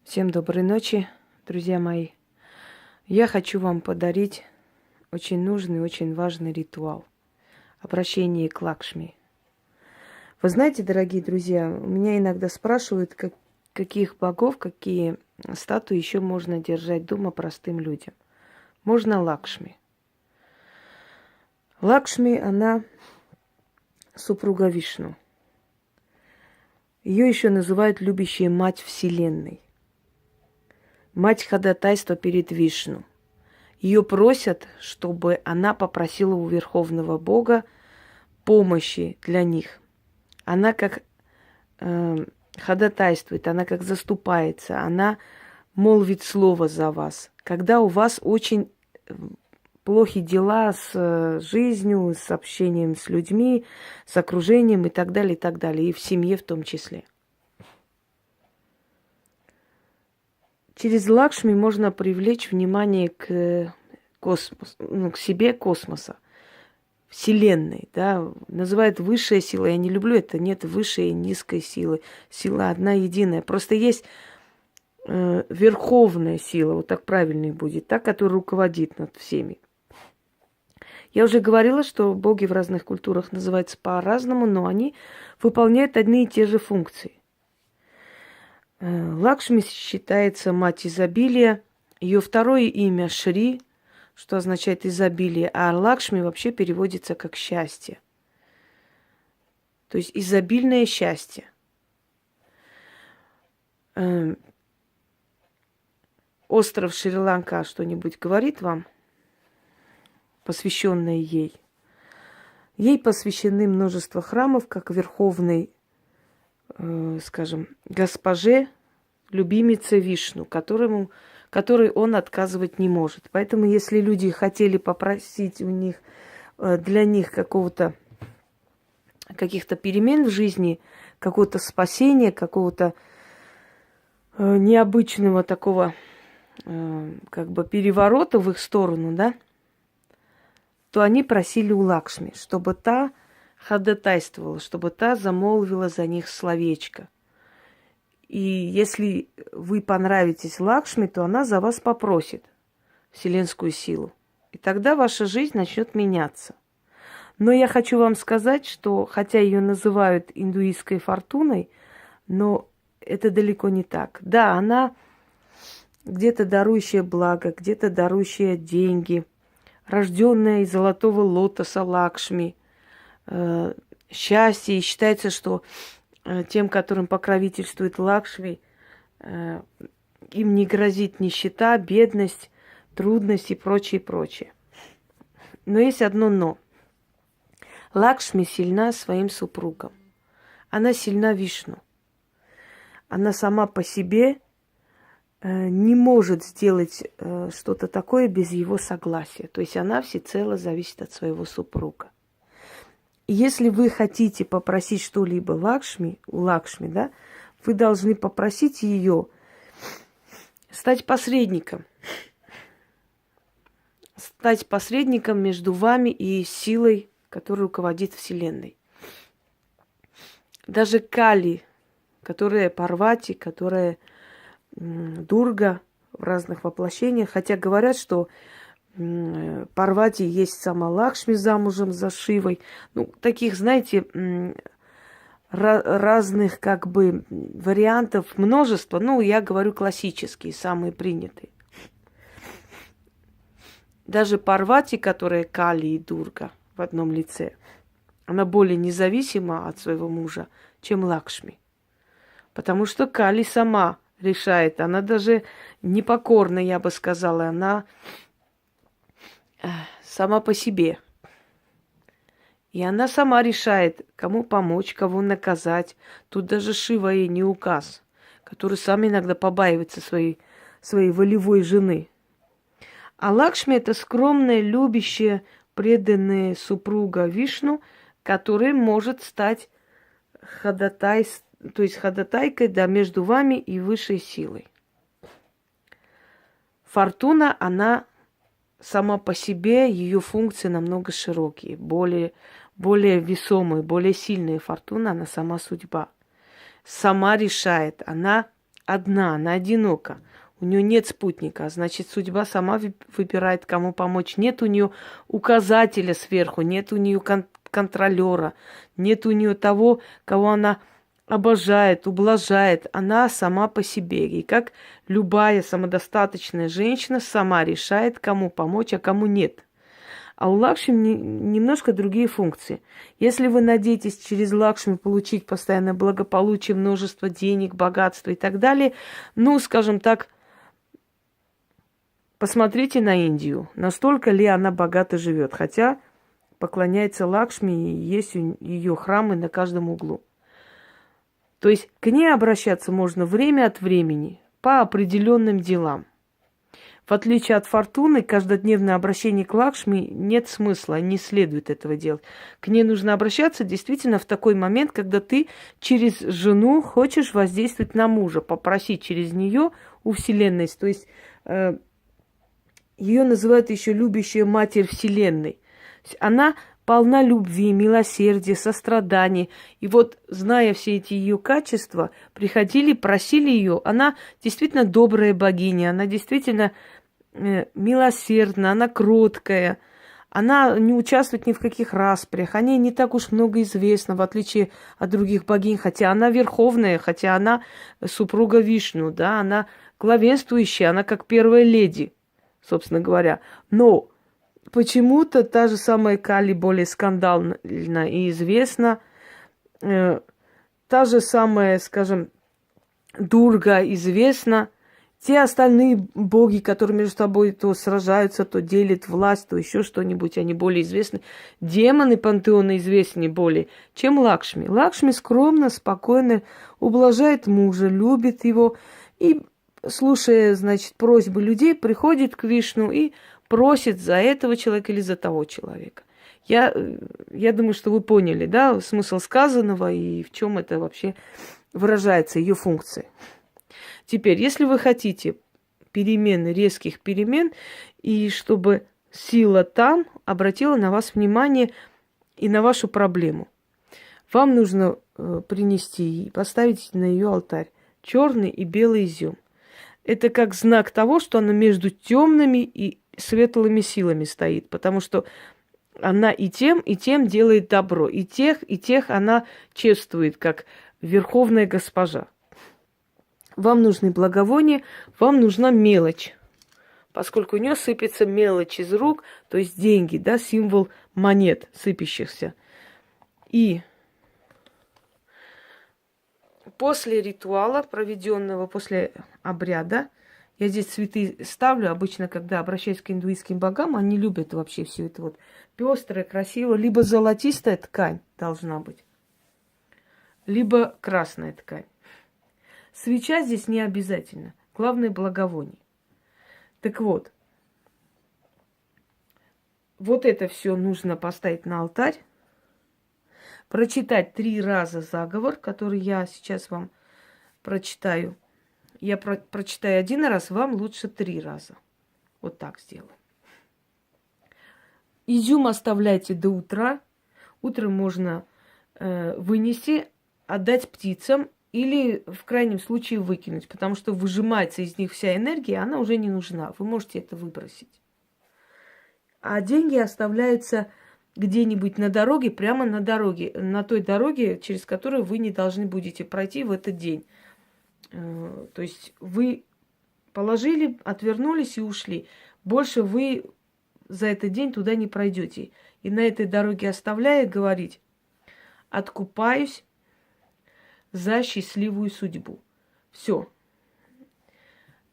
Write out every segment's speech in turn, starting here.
Всем доброй ночи, друзья мои. Я хочу вам подарить очень нужный, очень важный ритуал. Обращение к Лакшми. Вы знаете, дорогие друзья, меня иногда спрашивают, каких богов, какие статуи еще можно держать дома простым людям. Можно Лакшми. Лакшми, она супруга Вишну. Ее еще называют любящая мать Вселенной. Мать ходатайства перед Вишну. Ее просят, чтобы она попросила у Верховного Бога помощи для них. Она как ходатайствует, она как заступается, она молвит слово за вас. Когда у вас очень плохи дела с жизнью, с общением с людьми, с окружением и так далее, и в семье в том числе. Через Лакшми можно привлечь внимание к космосу, к себе космоса, Вселенной, да, называют высшая сила. Я не люблю это, нет высшей и низкой силы. Сила одна единая. Просто есть верховная сила, вот так правильнее будет, та, которая руководит над всеми. Я уже говорила, что боги в разных культурах называются по-разному, но они выполняют одни и те же функции. Лакшми считается мать изобилия. Ее второе имя Шри, что означает изобилие, а Лакшми вообще переводится как счастье. То есть изобильное счастье. Остров Шри-Ланка что-нибудь говорит вам, посвященное ей? Ей посвящены множество храмов, как верховной, скажем, госпоже, любимице Вишну, которой он отказывать не может. Поэтому, если люди хотели попросить для них каких-то перемен в жизни, какого-то спасения, какого-то необычного такого переворота в их сторону, да, то они просили у Лакшми, чтобы та ходатайствовала, чтобы та замолвила за них словечко. И если вы понравитесь Лакшми, то она за вас попросит вселенскую силу. И тогда ваша жизнь начнет меняться. Но я хочу вам сказать, что хотя ее называют индуистской фортуной, но это далеко не так. Да, она где-то дарующая благо, где-то дарующая деньги, рожденная из золотого лотоса Лакшми, счастье. И считается, что тем, которым покровительствует Лакшми, им не грозит нищета, бедность, трудности и прочее, прочее. Но есть одно но. Лакшми сильна своим супругом. Она сильна Вишну. Она сама по себе не может сделать что-то такое без его согласия. То есть она всецело зависит от своего супруга. И если вы хотите попросить что-либо у Лакшми, да, вы должны попросить ее стать посредником. Стать посредником между вами и силой, которая руководит Вселенной. Даже Кали, которая Парвати, которая Дурга в разных воплощениях, хотя говорят, что Парвати есть сама Лакшми замужем за Шивой. Ну, таких, знаете, разных вариантов множество. Ну, я говорю классические, самые принятые. Даже Парвати, которая Кали и Дурга в одном лице, она более независима от своего мужа, чем Лакшми. Потому что Кали сама решает. Она даже непокорна, я бы сказала. Она сама по себе. И она сама решает, кому помочь, кого наказать. Тут даже Шива ей не указ, который сам иногда побаивается своей волевой жены. А Лакшми – это скромная, любящая, преданная супруга Вишну, которая может стать ходатайкой, да, между вами и высшей силой. Фортуна, она сама по себе, ее функции намного широкие, более весомые, более сильные. Фортуна, она сама судьба. Сама решает. Она одна, она одинока. У нее нет спутника, значит, судьба сама выбирает, кому помочь. Нет у нее указателя сверху, нет у нее контролера, нет у нее того, кого она обожает, ублажает. Она сама по себе. И как любая самодостаточная женщина сама решает, кому помочь, а кому нет. А у Лакшми немножко другие функции. Если вы надеетесь через Лакшми получить постоянное благополучие, множество денег, богатства и так далее, ну, скажем так, посмотрите на Индию. Настолько ли она богато живет? Хотя поклоняется Лакшми, и есть ее храмы на каждом углу. То есть к ней обращаться можно время от времени по определенным делам. В отличие от Фортуны, каждодневное обращение к Лакшми нет смысла, не следует этого делать. К ней нужно обращаться действительно в такой момент, когда ты через жену хочешь воздействовать на мужа, попросить через нее у Вселенной. То есть ее называют еще любящая Матерь Вселенной. Она полна любви, милосердия, сострадания. И вот, зная все эти ее качества, приходили, просили ее. Она действительно добрая богиня, она действительно милосердна, она кроткая. Она не участвует ни в каких распрях. О ней не так уж много известно, в отличие от других богинь. Хотя она верховная, хотя она супруга Вишну, да, она главенствующая, она как первая леди, собственно говоря. Но почему-то та же самая Кали более скандальна и известна. Та же самая, скажем, Дурга известна. Те остальные боги, которые между собой то сражаются, то делят власть, то еще что-нибудь, они более известны. Демоны пантеона известнее более, чем Лакшми. Лакшми скромно, спокойно ублажает мужа, любит его и, слушая, значит, просьбы людей, приходит к Вишну и просит за этого человека или за того человека. Я думаю, что вы поняли, да, смысл сказанного и в чем это вообще выражается, ее функция. Теперь, если вы хотите перемены, резких перемен, и чтобы сила там обратила на вас внимание и на вашу проблему, вам нужно принести и поставить на ее алтарь черный и белый изюм. Это как знак того, что она между темными и светлыми силами стоит, потому что она и тем делает добро, и тех она чествует, как верховная госпожа. Вам нужны благовония, вам нужна мелочь, поскольку у нее сыпется мелочь из рук, то есть деньги, да, символ монет сыпящихся. И после ритуала, проведенного после обряда, я здесь цветы ставлю. Обычно, когда обращаюсь к индуистским богам, они любят вообще все это вот пестрое, красивое. Либо золотистая ткань должна быть, либо красная ткань. Свеча здесь не обязательно. Главное благовоние. Так вот, вот это все нужно поставить на алтарь, прочитать 3 раза заговор, который я сейчас вам прочитаю. Я прочитаю 1 раз, вам лучше 3 раза. Вот так сделаю. Изюм оставляйте до утра. Утром можно вынести, отдать птицам или в крайнем случае выкинуть, потому что выжимается из них вся энергия, она уже не нужна. Вы можете это выбросить. А деньги оставляются где-нибудь на дороге, прямо на дороге, на той дороге, через которую вы не должны будете пройти в этот день. То есть вы положили, отвернулись и ушли. Больше вы за этот день туда не пройдете. И на этой дороге оставляя, говорить: откупаюсь за счастливую судьбу. Все.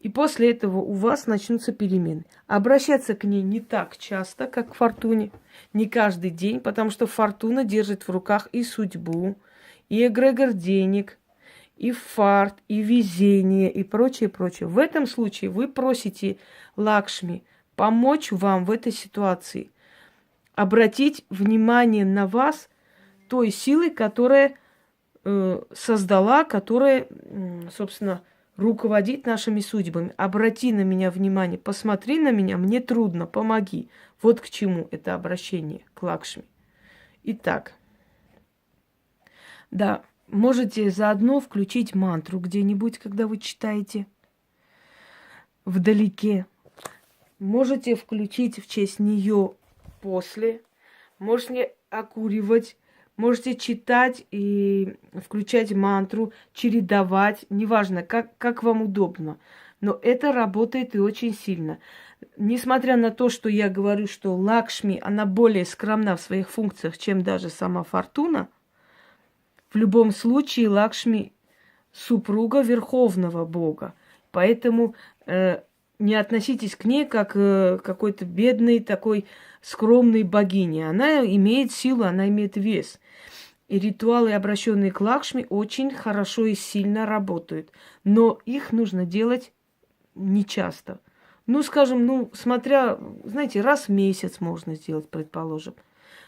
И после этого у вас начнутся перемены. Обращаться к ней не так часто, как к Фортуне, не каждый день, потому что Фортуна держит в руках и судьбу, и эгрегор денег, и фарт, и везение, и прочее, прочее. В этом случае вы просите Лакшми помочь вам в этой ситуации, обратить внимание на вас той силой, которая создала, которая, собственно, руководит нашими судьбами. Обрати на меня внимание, посмотри на меня, мне трудно, помоги. Вот к чему это обращение к Лакшми. Итак, да, Можете заодно включить мантру где-нибудь, когда вы читаете вдалеке. Можете включить в честь нее после. Можете окуривать. Можете читать и включать мантру, чередовать. Неважно, как вам удобно. Но это работает и очень сильно. Несмотря на то, что я говорю, что Лакшми, она более скромна в своих функциях, чем даже сама Фортуна, в любом случае Лакшми супруга Верховного Бога. Поэтому не относитесь к ней как к какой-то бедной, такой скромной богине. Она имеет силу, она имеет вес. И ритуалы, обращенные к Лакшми, очень хорошо и сильно работают. Но их нужно делать нечасто. Ну, скажем, смотря, знаете, раз в месяц можно сделать, предположим.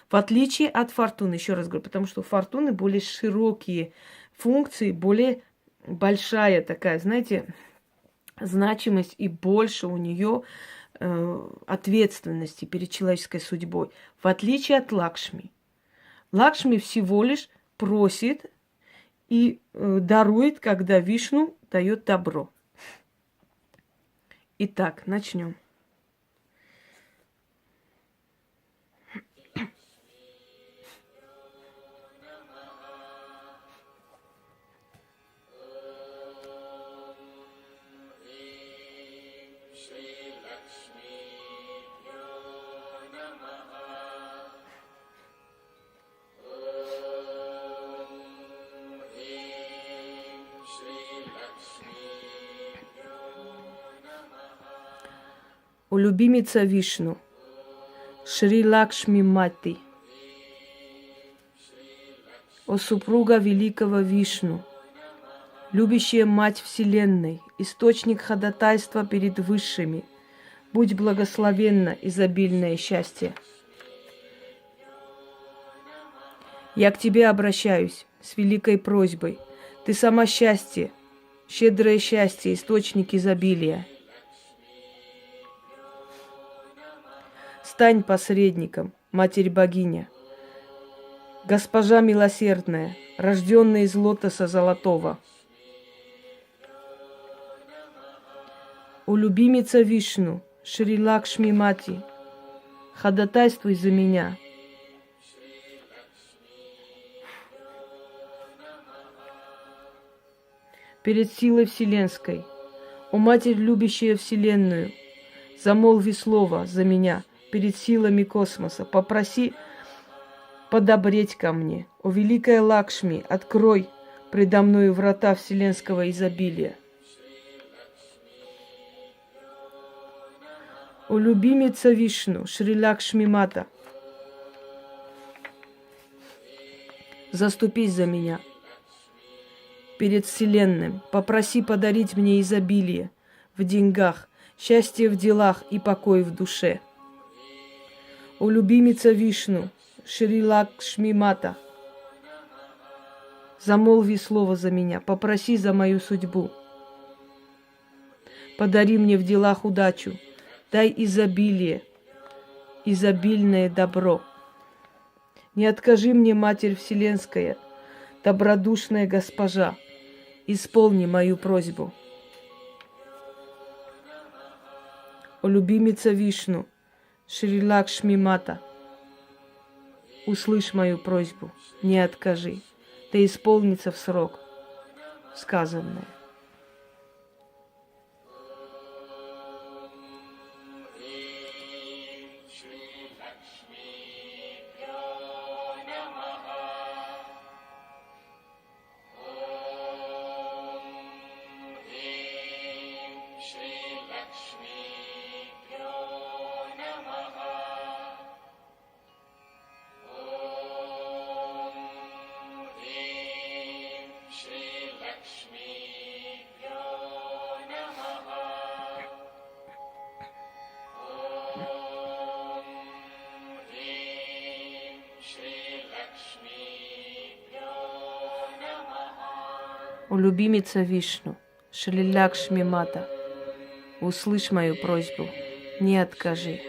В отличие от Фортуны, еще раз говорю, потому что у Фортуны более широкие функции, более большая такая, знаете, значимость и больше у нее ответственности перед человеческой судьбой. В отличие от Лакшми. Лакшми всего лишь просит и дарует, когда Вишну дает добро. Итак, начнем. О любимица Вишну, Шри Лакшми Мати, о супруга великого Вишну, любящая Мать Вселенной, источник ходатайства перед высшими, будь благословенна изобильное счастье. Я к тебе обращаюсь с великой просьбой. Ты сама счастье, щедрое счастье, источник изобилия. Стань посредником, Матерь-богиня, Госпожа милосердная, рожденная из лотоса золотого. О любимица Вишну, Шри Лакшми Мати, ходатайствуй за меня. Перед силой вселенской, о Матерь, любящая Вселенную, замолви слово за меня перед силами космоса, попроси подобреть ко мне. О великая Лакшми, открой предо мною врата вселенского изобилия. О любимица Вишну, Шри Лакшми Мата, заступись за меня перед Вселенным, попроси подарить мне изобилие в деньгах, счастье в делах и покой в душе. О любимица Вишну, Шри Лакшми Мата, замолви слово за меня, попроси за мою судьбу. Подари мне в делах удачу, дай изобилие, изобильное добро. Не откажи мне, Матерь Вселенская, добродушная госпожа, исполни мою просьбу. О любимица Вишну, Шри Лакшми Мата, услышь мою просьбу, не откажи, да исполнится в срок сказанное. О любимица Вишну, Шри Лакшми Мата, услышь мою просьбу, не откажи,